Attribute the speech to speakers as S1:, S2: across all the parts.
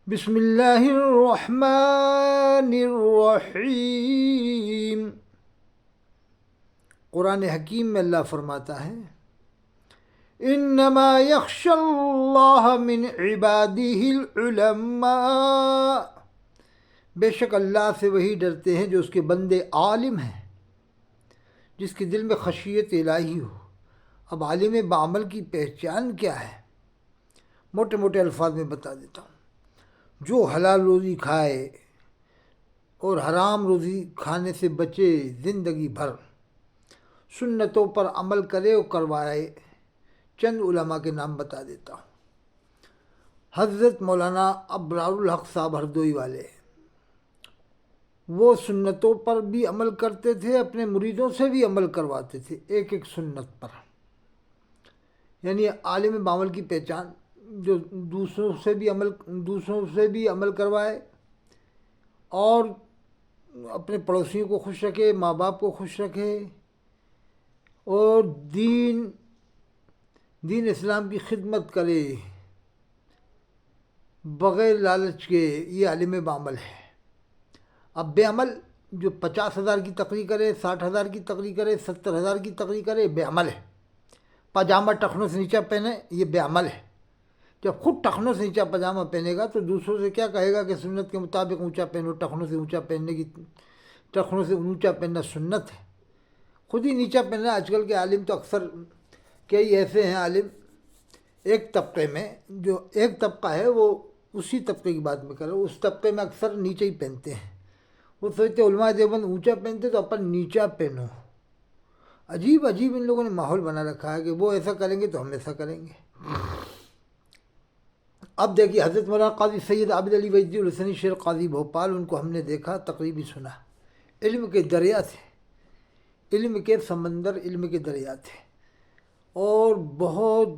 S1: بسم اللہ الرحمن الرحیم۔ قرآن حکیم میں اللہ فرماتا ہے انما یخشی اللہ من عبادہ العلماء، بے شک اللہ سے وہی ڈرتے ہیں جو اس کے بندے عالم ہیں، جس کے دل میں خشیت الہی ہو۔ اب عالم بعمل کی پہچان کیا ہے؟ موٹے موٹے الفاظ میں بتا دیتا ہوں۔ جو حلال روزی کھائے اور حرام روزی کھانے سے بچے زندگی بھر، سنتوں پر عمل کرے اور کروائے۔ چند علماء کے نام بتا دیتا ہوں۔ حضرت مولانا ابرار الحق صاحب ہردوئی والے، وہ سنتوں پر بھی عمل کرتے تھے، اپنے مریدوں سے بھی عمل کرواتے تھے ایک ایک سنت پر۔ یعنی عالم بعمل کی پہچان جو دوسروں سے بھی عمل کروائے اور اپنے پڑوسیوں کو خوش رکھے، ماں باپ کو خوش رکھے اور دین اسلام کی خدمت کرے بغیر لالچ کے، یہ عالم بعمل ہے۔ اب بے عمل جو 50,000 کی تقریر کرے، 60,000 کی تقریر کرے، 70,000 کی تقریر کرے، بے عمل ہے۔ پاجامہ ٹخنوں سے نیچا پہنے، یہ بے عمل ہے۔ جب خود ٹخنوں سے نیچا پاجامہ پہنے گا تو دوسروں سے کیا کہے گا کہ سنت کے مطابق اونچا پہنو؟ ٹخنوں سے اونچا پہننا سنت ہے، خود ہی نیچا پہننا۔ آج کل کے عالم تو اکثر کئی ایسے ہیں عالم ایک طبقے میں، جو ایک طبقہ ہے وہ اسی طبقے کی بات میں کرو، اس طبقے میں اکثر نیچے ہی پہنتے ہیں۔ وہ سوچتے علماء دیوبند اونچا پہنتے تو اپن نیچا پہنو۔ عجیب ان لوگوں نے ماحول بنا رکھا ہے کہ وہ ایسا کریں گے تو ہم ایسا کریں گے۔ اب دیکھیے حضرت مولانا قاضی سید عابد علی ویدی الحسنی شیر قاضی بھوپال، ان کو ہم نے دیکھا، تقریبی سنا۔ علم کے دریا تھے، علم کے سمندر، علم کے دریا تھے، اور بہت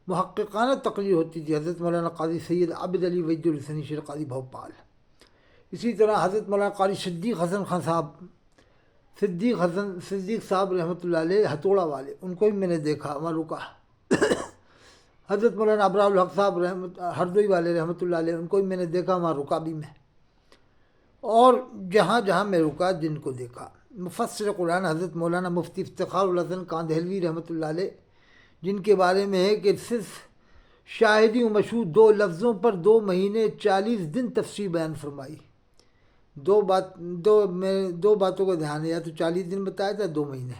S1: محققانہ تقریر ہوتی تھی حضرت مولانا قاضی سید عابد علی ویدی الحسنی شیر قاضی بھوپال۔ اسی طرح حضرت مولانا قاضی صدیق حسن خان صاحب، صدیق صاحب رحمۃ اللہ علیہ ہتھوڑا والے، ان کو بھی میں نے دیکھا، وہاں رکا۔ حضرت مولانا ابرار الحق صاحب ہردوئی والے رحمۃ اللہ علیہ، ان کو بھی میں نے دیکھا، وہاں رکا بھی میں۔ اور جہاں جہاں میں رکا جن کو دیکھا، مفسر قرآن حضرت مولانا مفتی افتخار الحسن کاندھلوی رحمۃ اللہ علیہ، جن کے بارے میں ہے کہ صرف شاہدی و مشہود 2 لفظوں پر 2 مہینے 40 دن تفسیر بیان فرمائی۔ دو باتوں کا دھیان ہے، یا تو 40 دن بتایا تھا، 2 مہینے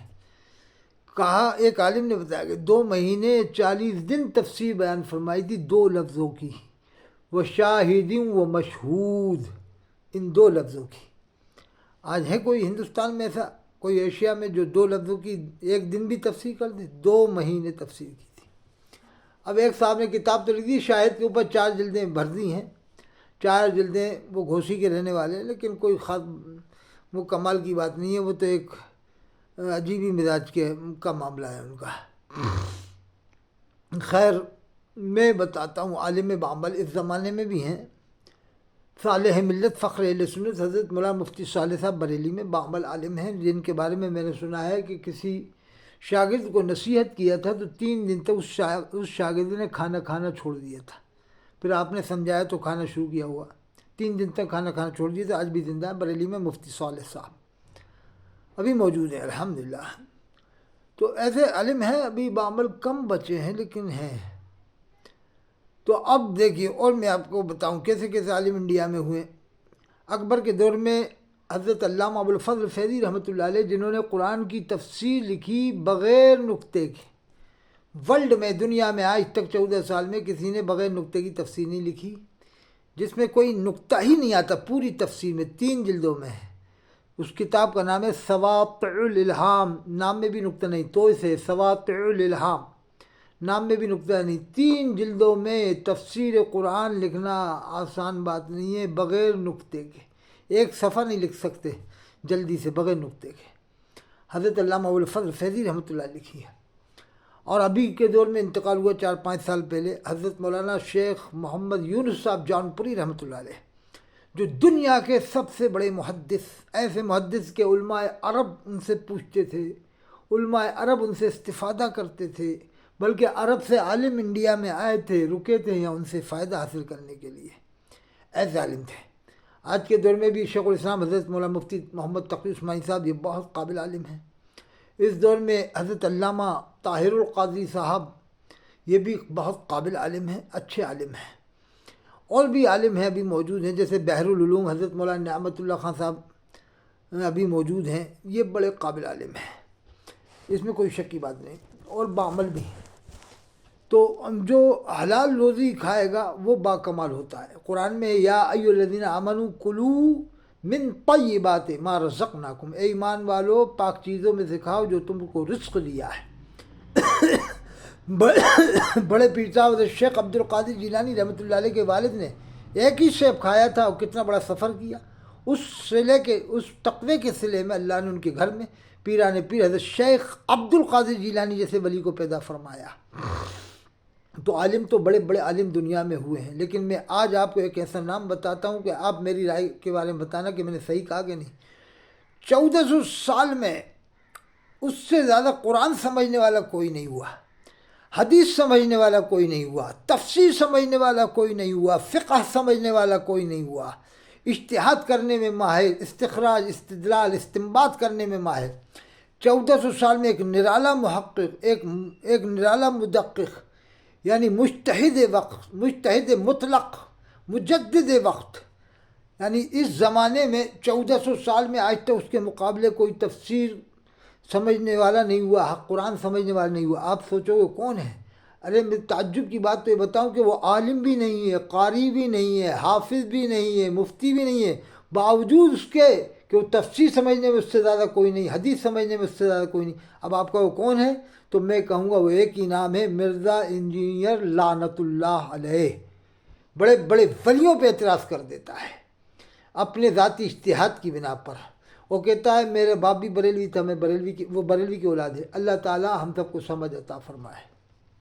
S1: کہا۔ ایک عالم نے بتایا کہ 2 مہینے 40 دن تفسیر بیان فرمائی تھی 2 لفظوں کی، وہ شاہدی و مشہود، ان 2 لفظوں کی۔ آج ہے کوئی ہندوستان میں ایسا، کوئی ایشیا میں جو 2 لفظوں کی ایک دن بھی تفسیر کر دے؟ 2 مہینے تفسیر کی تھی۔ اب ایک صاحب نے کتاب تو لکھ دی، شاہد کے اوپر 4 جلدیں بھر دی ہیں، 4 جلدیں، وہ گھوسی کے رہنے والے ہیں، لیکن کوئی خاص وہ کمال کی بات نہیں ہے، وہ تو ایک عجیبی مزاج کا معاملہ ہے ان کا۔ خیر، میں بتاتا ہوں عالم بعمل اس زمانے میں بھی ہیں۔ صالح ملت فخر اہل سنت حضرت مولانا مفتی صالح صاحب بریلی میں بعمل عالم ہیں، جن کے بارے میں نے سنا ہے کہ کسی شاگرد کو نصیحت کیا تھا تو 3 دن تک اس شاگرد نے کھانا چھوڑ دیا تھا۔ پھر آپ نے سمجھایا تو کھانا شروع کیا ہوا، 3 دن تک کھانا چھوڑ دیا تھا۔ آج بھی زندہ ہے بریلی میں مفتی صالح صاحب، ابھی موجود ہیں الحمدللہ۔ تو ایسے عالم ہیں، ابھی بعمل کم بچے ہیں لیکن ہیں۔ تو اب دیکھیے، اور میں آپ کو بتاؤں کیسے عالم انڈیا میں ہوئے۔ اکبر کے دور میں حضرت علامہ ابوالفضل فیضی رحمۃ اللہ علیہ، جنہوں نے قرآن کی تفسیر لکھی بغیر نقطے کے، ورلڈ میں، دنیا میں آج تک 14 سال میں کسی نے بغیر نقطے کی تفسیر نہیں لکھی، جس میں کوئی نقطہ ہی نہیں آتا پوری تفسیر میں، 3 جلدوں میں ہے۔ اس کتاب کا نام ہے سواطع الالہام، نام میں بھی نقطہ نہیں، تو اسے سواطع الالہام، نام میں بھی نقطہ نہیں۔ 3 جلدوں میں تفسیر قرآن لکھنا آسان بات نہیں ہے بغیر نقطے کے، ایک صفحہ نہیں لکھ سکتے جلدی سے بغیر نقطے کے۔ حضرت علامہ ابوالفضل فیضی رحمۃ اللہ لکھی ہے۔ اور ابھی کے دور میں انتقال ہوا 4-5 سال پہلے، حضرت مولانا شیخ محمد یونس صاحب جان پوری رحمۃ اللہ علیہ، جو دنیا کے سب سے بڑے محدث، ایسے محدث کے علماء عرب ان سے پوچھتے تھے، علماء عرب ان سے استفادہ کرتے تھے، بلکہ عرب سے عالم انڈیا میں آئے تھے، رکے تھے یہاں ان سے فائدہ حاصل کرنے کے لیے۔ ایسے عالم تھے۔ آج کے دور میں بھی شیخ الاسلام حضرت مولانا مفتی محمد تقی عثمانی صاحب یہ بہت قابل عالم ہیں۔ اس دور میں حضرت علامہ طاہر القادری صاحب یہ بھی بہت قابل عالم ہیں، اچھے عالم ہیں۔ اور بھی عالم ہیں ابھی موجود ہیں، جیسے بحر العلوم حضرت مولانا نعمت اللہ خان صاحب ابھی موجود ہیں، یہ بڑے قابل عالم ہیں، اس میں کوئی شک کی بات نہیں، اور بعمل بھی ہیں۔ تو جو حلال روزی کھائے گا وہ باکمال ہوتا ہے۔ قرآن میں یا ایھا الذین آمنوا کلوا من طیبات ما رزقناکم، اے ایمان والو پاک چیزوں میں سے کھاؤ جو تم کو رزق دیا ہے۔ بڑے پیر صاحب حضرت شیخ عبد القادر جیلانی رحمۃ اللہ علیہ کے والد نے ایک ہی سیب کھایا تھا اور کتنا بڑا سفر کیا، اس صلے کے اس تقوی کے صلے میں اللہ نے ان کے گھر میں پیران پیر حضرت شیخ عبد القادر جیلانی جیسے ولی کو پیدا فرمایا۔ تو عالم تو بڑے بڑے عالم دنیا میں ہوئے ہیں، لیکن میں آج آپ کو ایک ایسا نام بتاتا ہوں کہ آپ میری رائے کے بارے میں بتانا کہ میں نے صحیح کہا کہ نہیں۔ 1400 سال میں اس سے زیادہ قرآن سمجھنے والا کوئی نہیں ہوا، حدیث سمجھنے والا کوئی نہیں ہوا، تفسیر سمجھنے والا کوئی نہیں ہوا، فقہ سمجھنے والا کوئی نہیں ہوا، اجتہاد کرنے میں ماہر، استخراج، استدلال، استنباط کرنے میں ماہر۔ 1400 سال میں ایک نرالا محقق، ایک نرالا مدقق، یعنی مجتہد وقت، مجتہد مطلق، مجدد وقت، یعنی اس زمانے میں 1400 سال میں آج تک اس کے مقابلے کوئی تفسیر سمجھنے والا نہیں ہوا، حق قرآن سمجھنے والا نہیں ہوا۔ آپ سوچو گے کون ہے؟ ارے میں تعجب کی بات تو یہ بتاؤں کہ وہ عالم بھی نہیں ہے، قاری بھی نہیں ہے، حافظ بھی نہیں ہے، مفتی بھی نہیں ہے، باوجود اس کے کہ وہ تفسیر سمجھنے میں اس سے زیادہ کوئی نہیں، حدیث سمجھنے میں اس سے زیادہ کوئی نہیں۔ اب آپ کا وہ کون ہے؟ تو میں کہوں گا وہ ایک ہی نام ہے، مرزا انجینئر لعنت اللہ علیہ۔ بڑے بڑے ولیوں پہ اعتراض کر دیتا ہے اپنے ذاتی اجتہاد کی بنا پر۔ وہ کہتا ہے میرے باپ بھی بریلوی تھا، میں بریلوی کی، وہ بریلوی کی اولاد ہے۔ اللہ تعالی ہم سب کو سمجھ عطا فرمائے۔